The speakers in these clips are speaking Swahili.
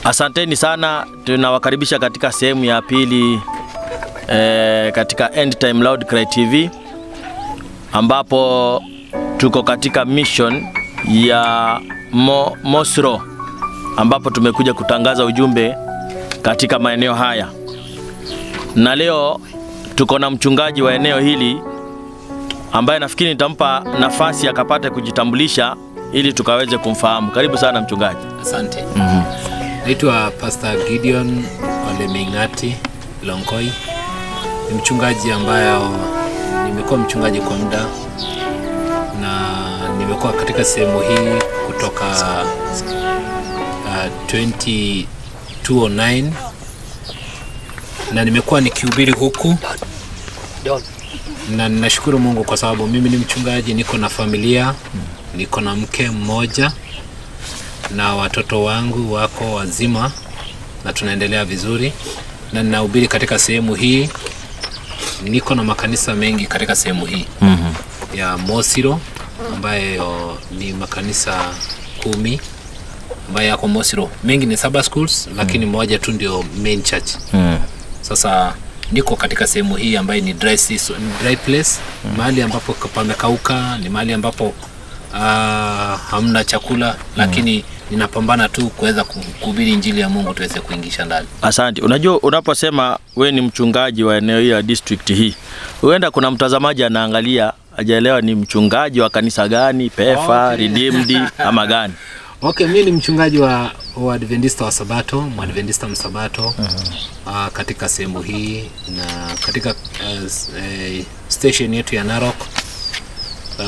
Asanteni sana, tunawakaribisha katika sehemu ya pili katika End Time Loud Cry TV, ambapo tuko katika mission ya Mosiro, ambapo tumekuja kutangaza ujumbe katika maeneo haya. Na leo tuko na mchungaji wa eneo hili ambaye nafikiri nitampa nafasi akapate kujitambulisha ili tukaweze kumfahamu. Karibu sana mchungaji. Asante. Naitwa Pastor Gideon Ole Mingati Lonkoi. Ni mchungaji ambaye nimekuwa mchungaji kwa muda, na nimekuwa katika sehemu hii kutoka 2009 na nimekuwa nikihubiri huku, na ninashukuru Mungu kwa sababu mimi ni mchungaji, niko na familia, niko na mke mmoja na watoto wangu wako wazima na tunaendelea vizuri, na ninahubiri katika sehemu hii. Niko na makanisa mengi katika sehemu hii ya Mosiro, ambayo ni makanisa 10 ambayo yako Mosiro. Mengi ni Sabbath schools, lakini moja tu ndio main church. Sasa niko katika sehemu hii ambayo ni dry place, mahali ambapo pamekauka, ni mahali ambapo hamna chakula, lakini ninapambana tu kuweza kuhubiri injili ya Mungu tuweze kuingisha ndani. Asante. Unajua, unaposema we ni mchungaji wa eneo hili ya district hii, huenda kuna mtazamaji anaangalia hajaelewa ni mchungaji wa kanisa gani, PEFA, Redeemed ama gani? Okay, mimi ni mchungaji wa Adventista wa Sabato, Mwadventista Msabato katika sehemu hii, na katika station yetu ya Narok.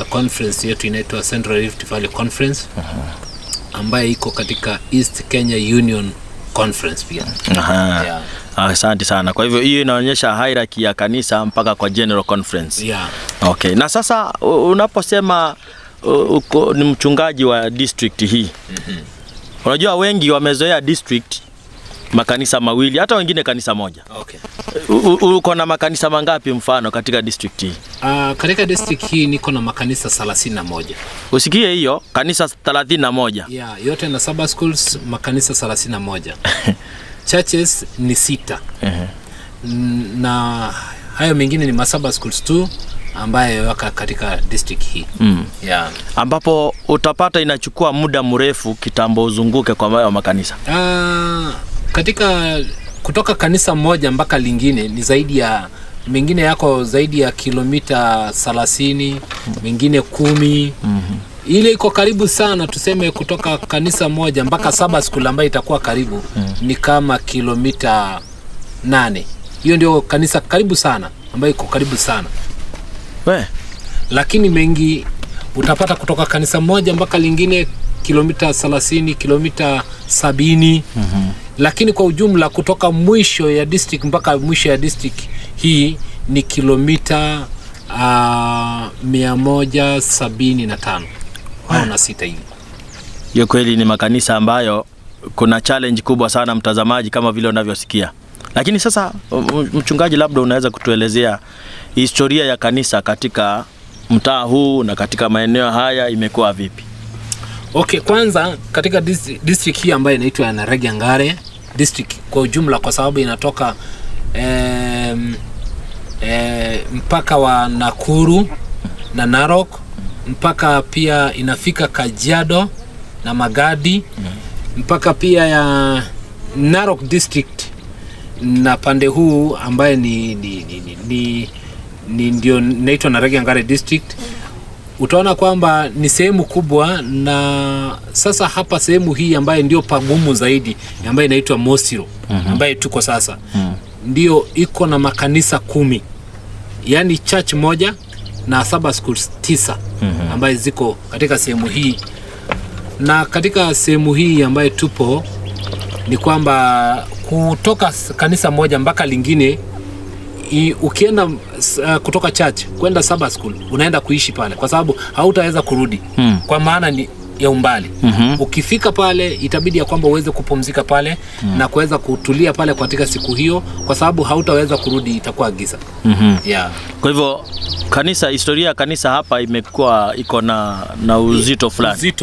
Conference yetu inaitwa Central Rift Valley Conference, ambaye iko katika East Kenya Union Conference pia. Yeah. Asante sana. Kwa hivyo hiyo inaonyesha hierarchy ya kanisa mpaka kwa General Conference. Yeah. Okay. Na sasa unaposema uko ni mchungaji wa district hii, unajua wengi wamezoea district makanisa mawili, hata wengine kanisa moja. Okay. Uko na makanisa mangapi mfano katika district hii? Katika district hii niko na makanisa 31. Usikie hiyo, kanisa 31. Yeah, yote na Sabbath schools, makanisa 31. Churches ni 6. Na hayo mengine ni Sabbath schools tu ambayo waka katika district hii. Yeah. Ambapo utapata inachukua muda mrefu kitambo uzunguke kwa hayo makanisa. Katika kutoka kanisa moja mpaka lingine ni zaidi ya, mengine yako zaidi ya kilomita 30, mengine 10. Ile iko karibu sana, tuseme kutoka kanisa moja mpaka Sabbath school ambayo itakuwa karibu ni kama kilomita 8. Hiyo ndio kanisa karibu sana ambayo iko karibu sana. Lakini mengi utapata kutoka kanisa moja mpaka lingine kilomita 30, kilomita 70. Lakini kwa ujumla kutoka mwisho ya district mpaka mwisho ya district hii ni kilomita 175 au na 6 hivi. Hiyo kweli ni makanisa ambayo kuna challenge kubwa sana mtazamaji, kama vile unavyosikia. Lakini sasa mchungaji, labda unaweza kutuelezea historia ya kanisa katika mtaa huu na katika maeneo haya imekuwa vipi? Okay, kwanza katika district hii ambayo inaitwa Naragiangare district kwa ujumla, kwa sababu inatoka mpaka wa Nakuru na Narok, mpaka pia inafika Kajiado na Magadi, mpaka pia ya Narok district, na pande huu ambaye ni ndio inaitwa Naragiangare district. Utaona kwamba ni sehemu kubwa, na sasa hapa sehemu hii ambaye ndio pagumu zaidi ambaye inaitwa Mosiro, ambaye tuko sasa, ndio iko na makanisa 10, yani church moja na Sabbath schools 9 ambaye ziko katika sehemu hii. Na katika sehemu hii ambaye tupo ni kwamba kutoka kanisa moja mpaka lingine, ukienda kutoka church kwenda Sabbath school unaenda kuishi pale, kwa sababu hautaweza kurudi kwa maana ni ya umbali. Ukifika pale itabidi ya kwamba uweze kupumzika pale na kuweza kutulia pale katika siku hiyo, kwa sababu hautaweza kurudi, itakuwa giza. Yeah. Kwa hivyo kanisa, historia ya kanisa hapa imekuwa iko na uzito fulani.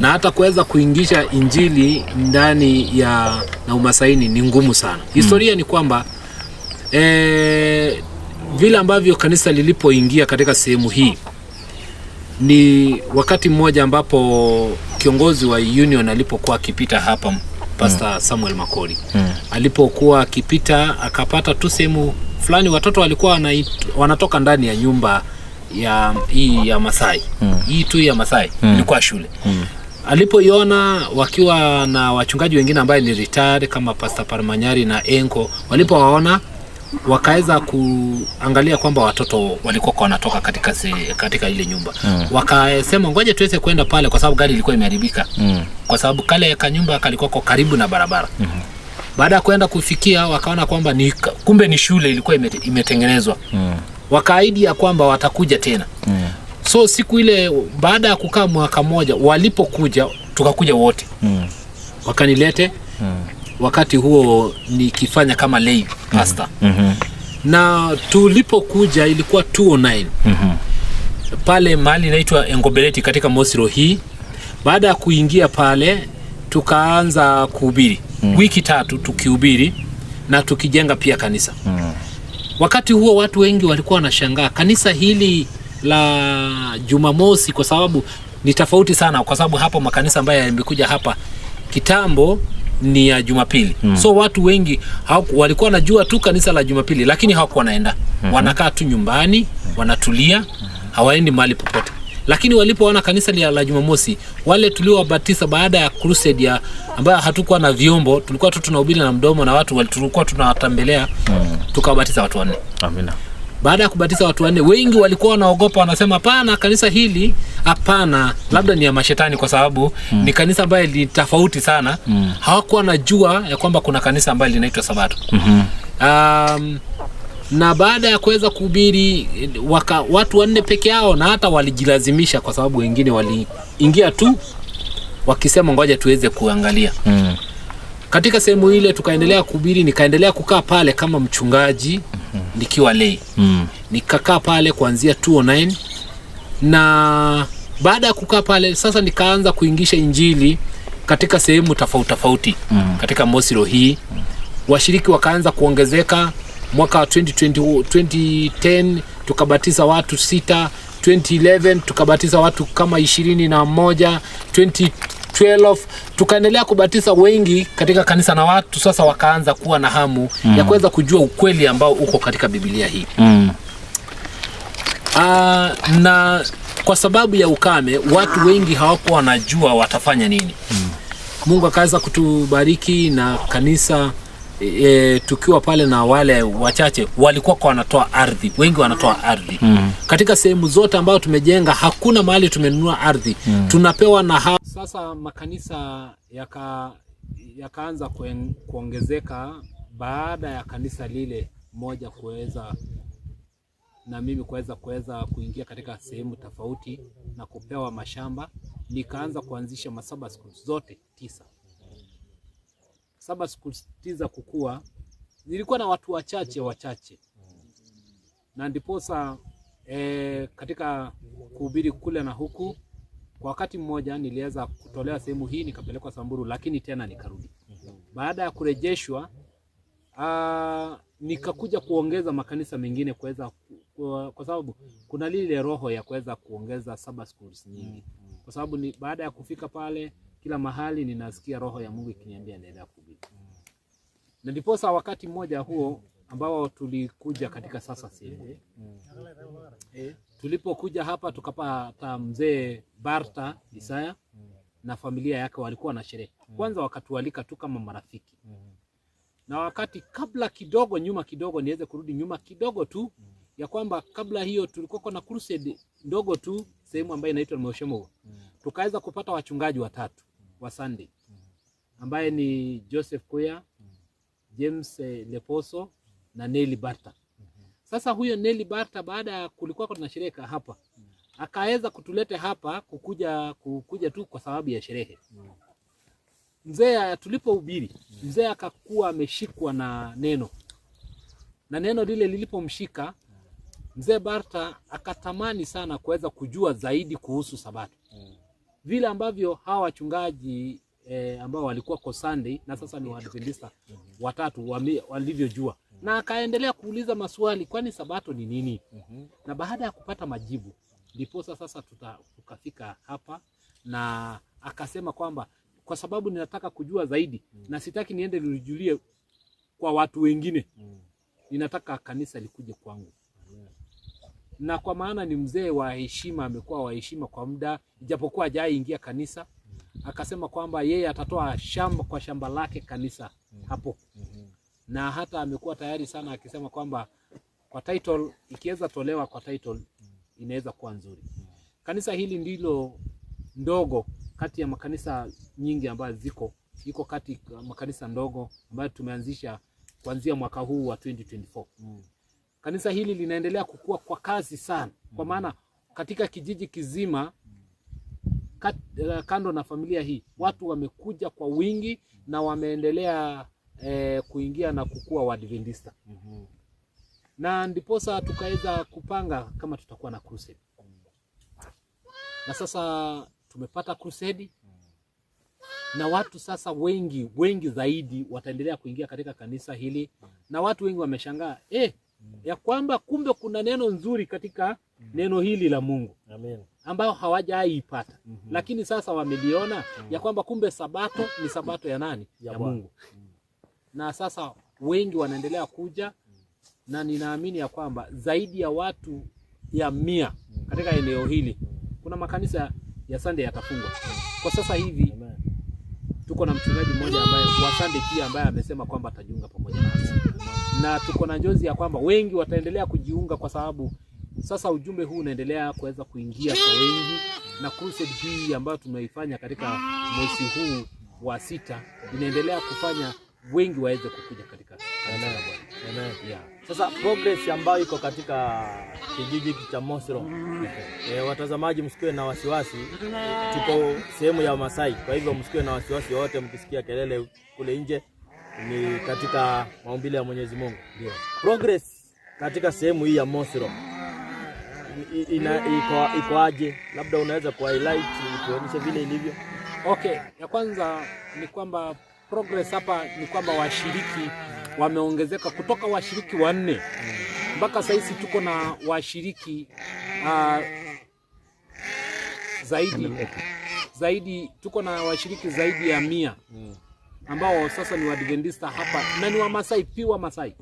Na hata kuweza kuingisha injili ndani ya na umasaini ni ngumu sana. Historia ni kwamba vile ambavyo kanisa lilipoingia katika sehemu hii ni wakati mmoja ambapo kiongozi wa Union alipokuwa akipita hapa, Pastor Samuel Makori alipokuwa akipita akapata tu sehemu fulani watoto walikuwa wanatoka ndani ya nyumba ya Masai. Hii tu ya Masai ilikuwa shule. Alipoiona wakiwa na wachungaji wengine ambaye ni retired kama Pastor Parmanyari na Enko, walipowaona wakaweza kuangalia kwamba watoto walikuwa wanatoka katika ile nyumba. Wakasema ngoja tuweze kwenda pale kwa sababu gari ilikuwa imeharibika. Kwa sababu kale kanyumba kalikuwa karibu na barabara. Baada ya kwenda kufikia wakaona kwamba kumbe ni shule ilikuwa imetengenezwa. Wakaahidi ya kwamba watakuja tena. So siku ile baada ya kukaa mwaka mmoja walipokuja tukakuja wote. Wakanilete wakati huo nikifanya kama lay pastor. Na tulipokuja ilikuwa 209. Pale mahali inaitwa Engobeleti katika Mosiro hii. Baada ya kuingia pale tukaanza kuhubiri. Wiki 3 tukihubiri na tukijenga pia kanisa. Wakati huo watu wengi walikuwa wanashangaa kanisa hili la Jumamosi, kwa sababu ni tofauti sana, kwa sababu hapo makanisa ambayo yamekuja hapa kitambo ni ya Jumapili. So watu wengi walikuwa wanajua tu kanisa la Jumapili, lakini hawakuwa wanaenda. Wanakaa tu nyumbani, wanatulia, hawaendi mahali popote. Lakini walipoona kanisa la Jumamosi, wale tuliowabatiza baada ya crusade ambayo hatukuwa na vyombo, tulikuwa tu tunahubiri na mdomo na watu tulikuwa tunawatembelea, tukawabatiza watu 4. Amina. Baada ya kubatiza watu 4, wengi walikuwa wanaogopa, wanasema hapana, kanisa hili hapana, labda ni ya mashetani, kwa sababu ni kanisa ambayo ni tofauti sana. Hawakuwa wanajua ya kwamba kuna kanisa ambayo linaitwa Sabato. Na baada ya kuweza kuhubiri watu 4 peke yao, na hata walijilazimisha kwa sababu wengine waliingia tu wakisema ngoja tuweze kuangalia. Katika sehemu ile tukaendelea kuhubiri, nikaendelea kukaa pale kama mchungaji nikiwa lay. Nikakaa pale kuanzia 209, na baada ya kukaa pale sasa nikaanza kuingisha injili katika sehemu tofauti katika Mosiro hii. Washiriki wakaanza kuongezeka. Mwaka wa 2010 tukabatiza watu 6, 2011 tukabatiza watu kama 21, 2012 tukaendelea kubatiza wengi katika kanisa, na watu sasa wakaanza kuwa na hamu ya kuweza kujua ukweli ambao uko katika Biblia hii. Na kwa sababu ya ukame watu wengi hawakuwa wanajua watafanya nini. Mungu akaweza kutubariki na kanisa tukiwa pale, na wale wachache walikuwa wanatoa ardhi, wengi wanatoa ardhi. Katika sehemu zote ambayo tumejenga hakuna mahali tumenunua ardhi. Tunapewa na sasa makanisa yakaanza kuongezeka baada ya kanisa lile moja kuweza na mimi kuweza kuingia katika sehemu tofauti na kupewa mashamba. Nikaanza kuanzisha masaba schools zote 9. Saba schools 9 kukua, zilikuwa na watu wachache, na ndiposa katika kuhubiri kule na huku, kwa wakati mmoja niliweza kutolewa sehemu hii nikapelekwa Samburu, lakini tena nikarudi. Baada ya kurejeshwa nikakuja kuongeza makanisa mengine kwa sababu kuna lile roho ya kuweza kuongeza saba schools nyingi, kwa sababu ni baada ya kufika pale kila mahali ninasikia roho ya Mungu ikiniambia endelea kuhubiri. Na ndiposa wakati mmoja huo ambao tulikuja katika sasa sehemu tulipokuja hapa tukapata mzee Barta Isaya na familia yake walikuwa na sherehe. Kwanza wakatualika tu kama marafiki. Na wakati kabla kidogo nyuma kidogo, niweze kurudi nyuma kidogo tu, ya kwamba kabla hiyo tulikuwa na crusade ndogo tu sehemu ambayo inaitwa Moshemo. Tukaweza kupata wachungaji 3 wa Sunday ambaye ni Joseph Kuya, James Leposo na Nelly Barta. Sasa huyo Nelly Barta baada ya kulikuwa kuna sherehe hapa, akaweza kutulete hapa kukuja tu kwa sababu ya sherehe. Mzee tulipohubiri, mzee akakuwa ameshikwa na neno. Na neno lile lilipomshika, Mzee Barta akatamani sana kuweza kujua zaidi kuhusu Sabato. Vile ambavyo hawa wachungaji ambao walikuwa kwa Sunday na sasa ni Waadventista watatu walivyojua. Na akaendelea kuuliza maswali, kwani Sabato ni nini? Na baada ya kupata majibu, ndipo sasa tukafika hapa, na akasema kwamba kwa sababu ninataka kujua zaidi na sitaki niende nijulie kwa watu wengine. Ninataka kanisa likuje kwangu. Na kwa maana ni mzee wa heshima, amekuwa wa heshima kwa muda, ijapokuwa hajai ingia kanisa, akasema kwamba yeye atatoa shamba kwa shamba lake kanisa hapo. Na hata amekuwa tayari sana akisema kwamba kwa title ikiweza tolewa kwa title inaweza kuwa nzuri. Kanisa hili ndilo ndogo kati ya makanisa nyingi ambayo iko kati makanisa ndogo ambayo tumeanzisha kuanzia mwaka huu wa 2024. Kanisa hili linaendelea kukua kwa kasi sana, kwa maana katika kijiji kizima kando na familia hii watu wamekuja kwa wingi na wameendelea kuingia na kukua Waadventista. Na ndiposa tukaweza kupanga kama tutakuwa na crusade. Na sasa tumepata crusade, na watu sasa wengi zaidi wataendelea kuingia katika kanisa hili, na watu wengi wameshangaa ya kwamba kumbe kuna neno nzuri katika neno hili la Mungu. Amen. Ambao hawajaipata. Lakini sasa wameliona ya kwamba kumbe Sabato ni Sabato ya nani? Ya Mungu. Na sasa wengi wanaendelea kuja, na ninaamini ya kwamba zaidi ya watu ya 100 katika eneo hili. Kuna makanisa ya Sunday yatafungwa. Kwa sasa hivi tuko na mchungaji mmoja ambaye wa Sunday pia ambaye amesema kwamba atajiunga pamoja nasi. Na tuko na njozi ya kwamba wengi wataendelea kujiunga, kwa sababu sasa ujumbe huu unaendelea kuweza kuingia kwa wengi, na crusade hii ambayo tumeifanya katika mwezi huu wa 6 inaendelea kufanya wengi waweze kukuja katika kanisa la Bwana. Amen. Yeah. Sasa progress ambayo iko katika kijiji cha Mosro. Watazamaji msikiwe na wasiwasi. Tuko sehemu ya Masai. Kwa hivyo msikiwe na wasiwasi wote mkisikia kelele kule nje, ni katika maumbile ya Mwenyezi Mungu. Yeah. Progress katika sehemu hii ya Mosro iko aje? Labda unaweza ku highlight tuonyeshe vile ilivyo. Okay, ya kwanza ni kwamba progress hapa ni kwamba washiriki wameongezeka kutoka washiriki 4 mpaka sasa tuko na washiriki zaidi tuko na washiriki zaidi ya 100 ambao sasa ni Waadventista hapa na ni wa Masai, piwa Masai.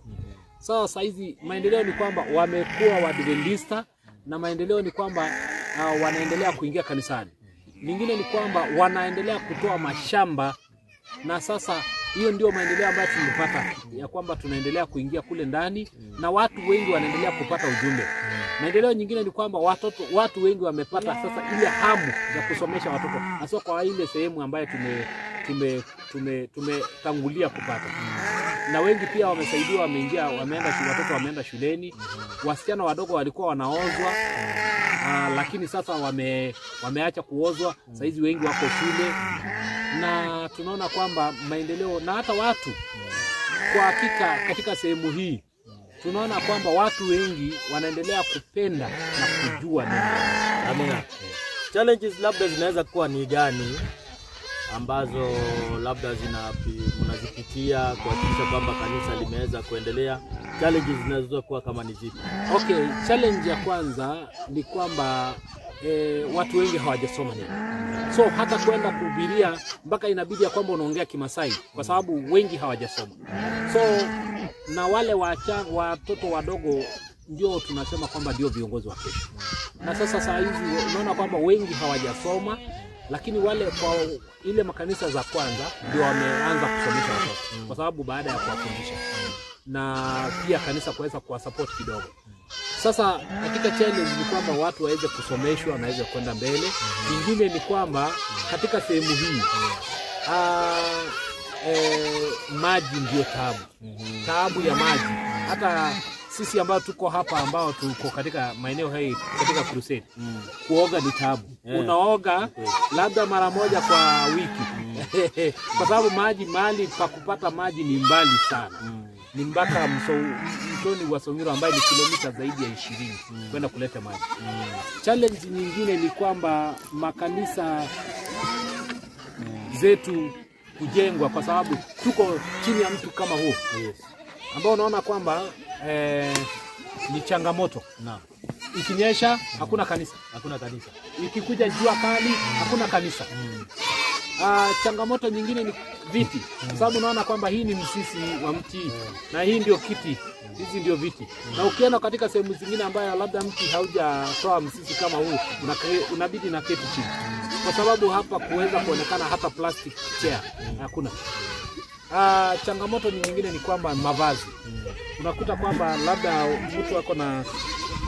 Sasa hizi maendeleo ni kwamba wamekuwa Waadventista, na maendeleo ni kwamba wanaendelea kuingia kanisani. Lingine ni kwamba wanaendelea kutoa mashamba, na sasa hiyo ndio maendeleo ambayo tumepata, ya kwamba tunaendelea kuingia kule ndani na watu wengi wanaendelea kupata ujumbe. Maendeleo nyingine ni kwamba watu wengi wamepata sasa ile hamu ya kusomesha watoto, hasa kwa ile sehemu ambayo tumetangulia kupata. Na wengi pia wamesaidiwa, watoto wameenda shuleni. Wasichana wadogo walikuwa wanaozwa, lakini sasa wameacha kuozwa. Sasa hizi wengi wako shule, na tunaona kwamba maendeleo, na hata watu kwa hakika katika sehemu hii tunaona kwamba watu wengi wanaendelea kupenda na kujua nini. Amina. Challenges labda zinaweza kuwa ni gani ambazo labda mnazipitia kuhakikisha kwamba kanisa limeweza kuendelea? Challenges zinaweza kuwa kama ni zipi? Okay, challenge ya kwanza ni kwamba watu wengi hawajasoma nini. So hata kwenda kuhubiria mpaka inabidi ya kwamba unaongea Kimasai kwa sababu wengi hawajasoma. So na wale watoto wadogo ndio tunasema kwamba ndio viongozi wa kesho. Na sasa saa hizi unaona kwamba wengi hawajasoma, lakini wale kwa ile makanisa za kwanza ndio wameanza kusomesha watoto, kwa sababu baada ya kuwafundisha na pia kanisa kuweza kuwasupport kidogo. Sasa katika challenge ni kwamba watu waweze kusomeshwa na waweze kwenda mbele. Kingine ni kwamba katika sehemu hii maji ndio taabu ya maji. Hata sisi ambao tuko hapa, ambao tuko katika maeneo haya katika crusade, kuoga ni taabu. Unaoga labda mara moja kwa wiki Kwa sababu mahali pa kupata maji ni mbali sana. Ni mpaka mtoni wa Songiro ambaye ni kilomita zaidi ya 20 kwenda kuleta maji. Challenge nyingine ni kwamba makanisa zetu kujengwa, kwa sababu tuko chini ya mtu kama huu ambao unaona kwamba ni changamoto. Ikinyesha hakuna kanisa. Ikikuja jua kali hakuna kanisa. Changamoto nyingine ni viti, kwa sababu unaona kwamba hii ni msisi wa mti na hii ndio kiti, hizi ndio viti. Na ukienda katika sehemu zingine ambayo labda mti haujatoa msisi kama huu, unabidi na keti chini, kwa sababu hapa kuweza kuonekana hata plastic chair hakuna. Changamoto nyingine ni kwamba mavazi. Unakuta kwamba labda mtu ako na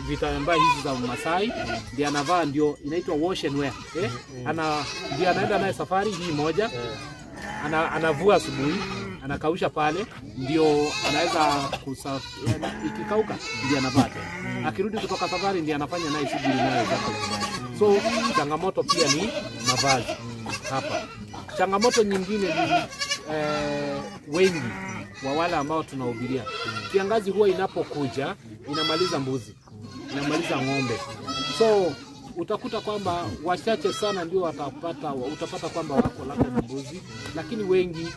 vitambaa hizi za Masai ndio anavaa, ndio inaitwa wash and wear. Ndio anaenda naye safari hii moja, anavua asubuhi, anakausha pale, ndio anaweza ikikauka ndio anavaa tena. Akirudi kutoka safari ndio anafanya naye shughuli nayo zake. So changamoto pia ni mavazi hapa. Changamoto nyingine ni wengi wa wale ambao tunahubiria. Kiangazi huwa inapokuja inamaliza mbuzi, inamaliza ng'ombe. So utakuta kwamba wachache sana ndio utapata kwamba wako labda na mbuzi, lakini wengi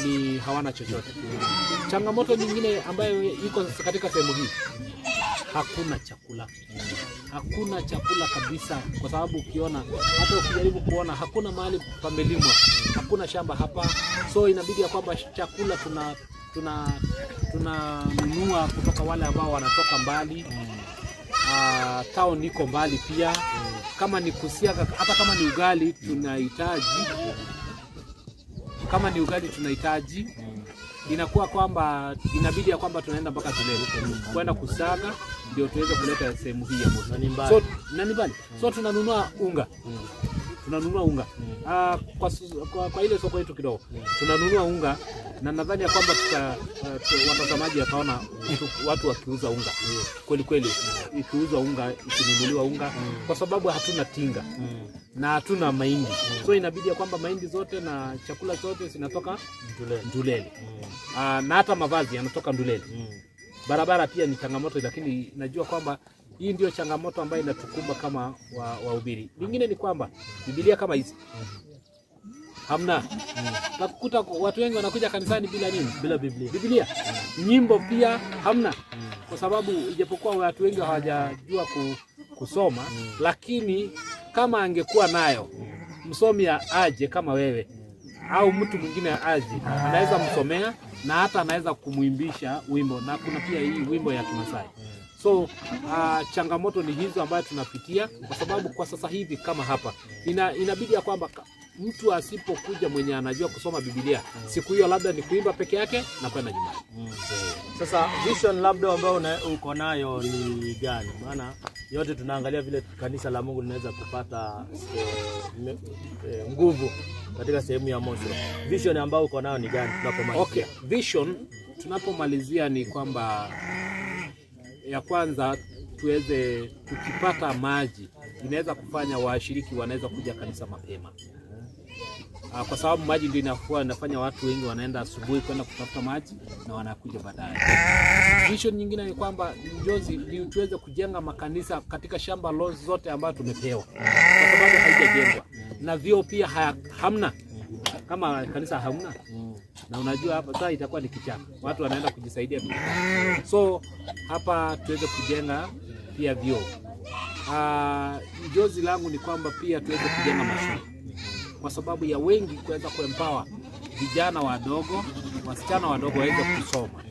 ni hawana chochote. Changamoto nyingine ambayo iko katika sehemu hii, hakuna chakula. Hakuna chakula kabisa, kwa sababu ukiona, hata ukijaribu kuona, hakuna mahali pamelimwa, hakuna shamba hapa. So inabidi ya kwamba chakula tunanunua kutoka wale ambao wanatoka mbali. Town iko mbali pia. Kama ni kusiaga, hata kama ni ugali tunahitaji, inakuwa kwamba inabidi ya kwamba tunaenda mpaka Ndulele kwenda kusaga ndio tuweze kuleta sehemu hii ya Mosi. So mbali. So tunanunua unga. Kwa ile soko yetu kidogo tunanunua unga, na nadhani ya kwamba watazamaji wataona watu wakiuza unga kweli, ikiuzwa unga, ikinunuliwa unga, kwa sababu hatuna tinga na hatuna mahindi. So inabidi ya kwamba mahindi zote na chakula zote zinatoka Ndulele. Na hata mavazi yanatoka Ndulele. Barabara pia ni changamoto, lakini najua kwamba hii ndio changamoto ambayo inatukumba kama wahubiri. Lingine ni kwamba Biblia kama hizi hamna. Nakukuta watu wengi wanakuja kanisani bila nini? Bila Biblia. Nyimbo pia hamna, kwa sababu ijapokuwa watu wengi hawajajua kusoma, lakini kama angekuwa nayo, msomi aje kama wewe au mtu mwingine aje, anaweza msomea na hata anaweza kumuimbisha wimbo, na kuna pia hii wimbo ya Kimasai. So changamoto ni hizo ambayo tunapitia, kwa sababu kwa sasa hivi kama hapa inabidi ya kwamba mtu asipokuja mwenye anajua kusoma Biblia, siku hiyo labda ni kuimba peke yake na kwenda nyumbani. Sasa vision labda ambayo uko nayo ni gani? Maana yote tunaangalia vile kanisa la Mungu linaweza kupata nguvu katika sehemu ya Mosi. Vision ambayo uko nayo ni gani tunapomalizia? Okay, vision tunapomalizia ni kwamba ya kwanza tukipata maji inaweza kufanya washiriki wanaweza kuja kanisa mapema. Kwa sababu maji ndio inafanya watu wengi wanaenda asubuhi kwenda kutafuta maji na wanakuja baadaye. Vision nyingine ni kwamba njozi ni tuweze kujenga makanisa katika shamba zote ambayo tumepewa, kwa sababu haijajengwa. Na vio pia hamna. Kama kanisa hamna, na unajua hapa sasa itakuwa ni kichaka, watu wanaenda kujisaidia tu. So hapa tuweze kujenga pia vio. Njozi langu ni kwamba pia tuweze kujenga mashule, kwa sababu ya wengi kuweza kuempower vijana wadogo, wasichana wadogo waweze kusoma.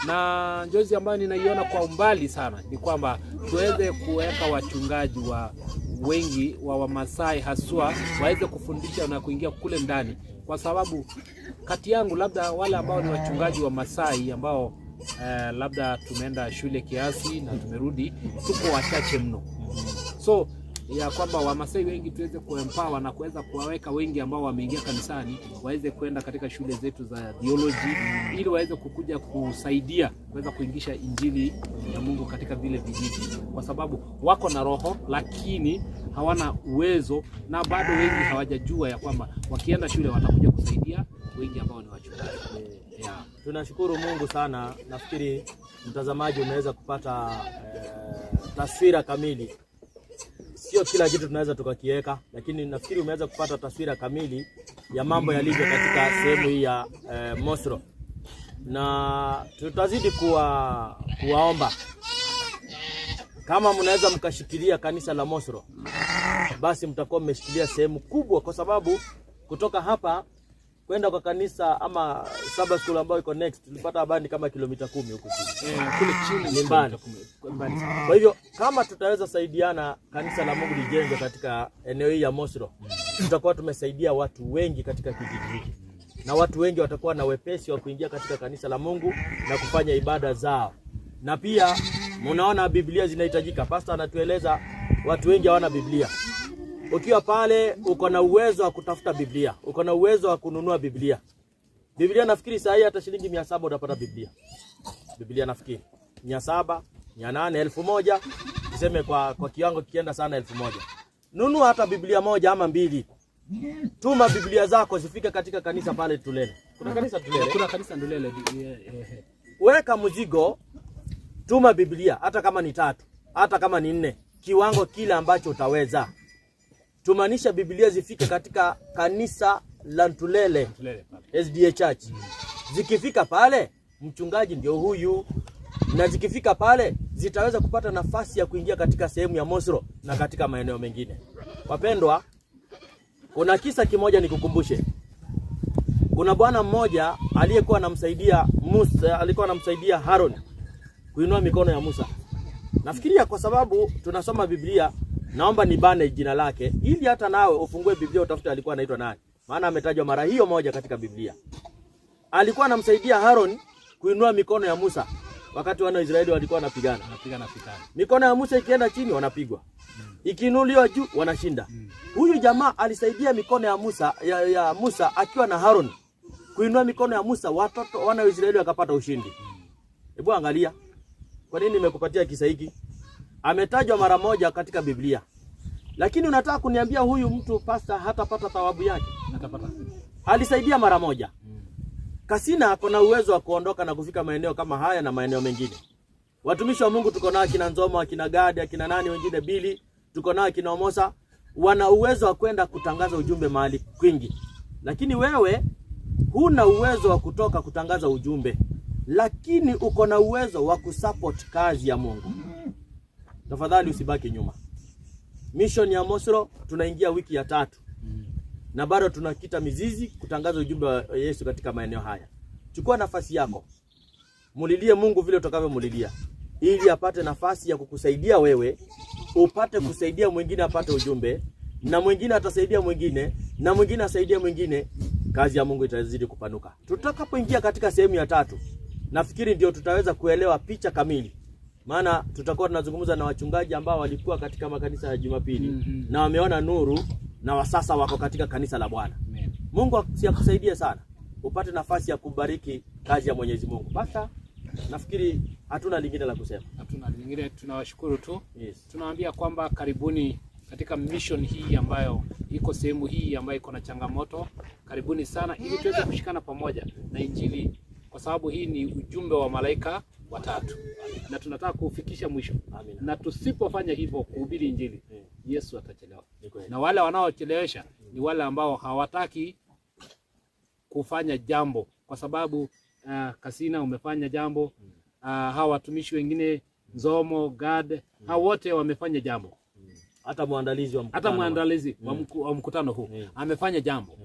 Na njozi ambayo ninaiona kwa umbali sana ni kwamba tuweze kuweka wachungaji wengi wa Wamasai haswa waweze kufundisha na kuingia kule ndani, kwa sababu kati yangu labda wale ambao ni wachungaji wa Masai ambao labda tumeenda shule kiasi na tumerudi, tuko wachache mno. So ya kwamba Wamasai wengi tuweze kuempower na kuweza kuwaweka wengi ambao wameingia kanisani waweze kwenda katika shule zetu za theology ili waweze kukuja kusaidia kuweza kuingisha injili ya Mungu katika vile vijiji, kwa sababu wako na roho lakini hawana uwezo, na bado wengi hawajajua ya kwamba wakienda shule watakuja kusaidia wengi ambao ni wachungaji. Yeah. Tunashukuru Mungu sana. Nafikiri mtazamaji umeweza kupata taswira kamili. Sio kila kitu tunaweza tukakiweka, lakini nafikiri umeweza kupata taswira kamili ya mambo yalivyo katika sehemu hii ya Mosro. Na tutazidi kuwaomba kama mnaweza mkashikilia kanisa la Mosro, basi mtakuwa mmeshikilia sehemu kubwa, kwa sababu kutoka hapa kwenda kwa kanisa ama Sabbath School ambayo iko next tulipata habari kama kilomita 10 huko chini. Kule chini ni mbali. Kwa hivyo kama tutaweza saidiana kanisa la Mungu lijengwe katika eneo hili ya Mosro, tutakuwa tumesaidia watu wengi katika kijiji hiki. Na watu wengi watakuwa na wepesi wa kuingia katika kanisa la Mungu na kufanya ibada zao. Na pia mnaona Biblia zinahitajika. Pastor anatueleza watu wengi hawana Biblia. Ukiwa pale uko na uwezo wa kutafuta Biblia, uko na uwezo wa kununua Biblia. Biblia nafikiri saa hii hata shilingi 700 utapata Biblia. Biblia nafikiri 700, 800, 1000, tuseme kwa kiwango kienda sana 1000. Nunua hata Biblia moja ama mbili. Tuma Biblia zako zifike katika kanisa pale Tulele. Kuna kanisa Tulele? Kuna kanisa Tulele. Weka mzigo, tuma Biblia hata kama ni 3, hata kama ni 4, kiwango kile ambacho utaweza. Tumanisha Biblia zifike katika kanisa la Tulele SDA Church. Zikifika pale, mchungaji ndio huyu, na zikifika pale zitaweza kupata nafasi ya kuingia katika sehemu ya Mosro na katika maeneo mengine. Wapendwa, kuna kisa kimoja nikukumbushe. Kuna bwana mmoja aliyekuwa anamsaidia Musa, alikuwa anamsaidia Harun kuinua mikono ya Musa. Nafikiria kwa sababu tunasoma Biblia, naomba nibane jina lake ili hata nawe ufungue Biblia utafute alikuwa anaitwa nani. Maana ametajwa mara hiyo moja katika Biblia. Alikuwa anamsaidia Harun kuinua mikono ya Musa wakati wana Israeli walikuwa wanapigana. Mikono ya Musa ikienda chini wanapigwa. Ikiinuliwa juu wanashinda. Huyu jamaa alisaidia mikono ya Musa ya Musa akiwa na Harun kuinua mikono ya Musa, watoto wana Israeli wakapata ushindi. Hebu angalia. Kwa nini nimekupatia kisa hiki? Ametajwa mara moja katika Biblia. Lakini unataka kuniambia huyu mtu pastor hatapata thawabu yake? Atapata. Alisaidia mara moja. Kasina kuna uwezo wa kuondoka na kufika maeneo kama haya na maeneo mengine. Watumishi wa Mungu tuko nao kina Nzoma, kina Gadi, kina nani wengine Bili, tuko nao kina Omosa, wana uwezo wa kwenda kutangaza ujumbe mahali kwingi. Lakini wewe huna uwezo wa kutoka kutangaza ujumbe, lakini uko na uwezo wa kusupport kazi ya Mungu. Tafadhali usibaki nyuma. Mission ya Mosro tunaingia wiki ya 3. Na bado tunakita mizizi kutangaza ujumbe wa Yesu katika maeneo haya. Chukua nafasi yako. Mulilie Mungu vile utakavyomulilia, ili apate nafasi ya kukusaidia wewe, upate kusaidia mwingine apate ujumbe, na mwingine atasaidia mwingine, na mwingine asaidia mwingine. Kazi ya Mungu itazidi kupanuka. Tutakapoingia katika sehemu ya 3, nafikiri ndio tutaweza kuelewa picha kamili. Maana tutakuwa tunazungumza na wachungaji ambao walikuwa katika makanisa ya Jumapili na wameona nuru na sasa wako katika kanisa la Bwana. Mungu akusaidie sana. Upate nafasi ya kubariki kazi ya Mwenyezi Mungu. Basta nafikiri hatuna lingine la kusema. Hatuna lingine, tunawashukuru tu. Yes. Tunawaambia kwamba karibuni katika mission hii ambayo iko sehemu hii ambayo iko na changamoto. Karibuni sana ili tuweze kushikana pamoja na injili, kwa sababu hii ni ujumbe wa malaika watatu. Na tunataka kufikisha mwisho. Amina. Na tusipofanya hivyo kuhubiri injili, Yesu atachelewa. Na wale wanaochelewesha ni wale ambao hawataki kufanya jambo, kwa sababu Kasina umefanya jambo, hawa watumishi wengine Nzomo, Gad, hao wote wamefanya jambo. Hata muandalizi wa mkutano huu amefanya jambo.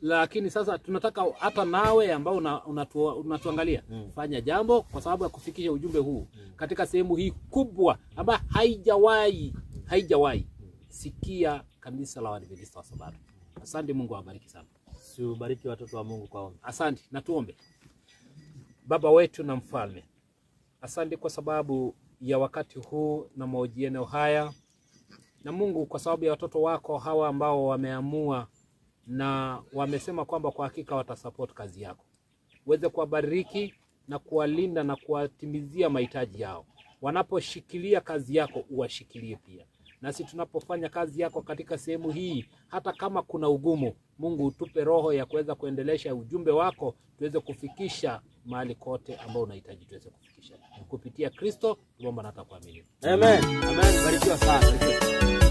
Lakini sasa tunataka hata nawe ambao unatuangalia fanya jambo, kwa sababu ya kufikisha ujumbe huu katika sehemu hii kubwa ambayo haijawahi sikia kanisa la Waadventista wa Sabato. Asante, Mungu awabariki sana. Siubariki watoto wa Mungu kwa ombi. Asante, na tuombe. Baba wetu na Mfalme, asante kwa sababu ya wakati huu na mahojiano haya. Na Mungu, kwa sababu ya watoto wako hawa ambao wameamua na wamesema kwamba kwa hakika watasupport kazi yako, uweze kuwabariki na kuwalinda na kuwatimizia mahitaji yao. Wanaposhikilia kazi yako, uwashikilie pia. Nasi tunapofanya kazi yako katika sehemu hii, hata kama kuna ugumu, Mungu utupe roho ya kuweza kuendelesha ujumbe wako, tuweze kufikisha mahali kote ambao unahitaji tuweze kufikisha. Kupitia Kristo tuomba na tukuamini. Amen. Amen. Barikiwa sana.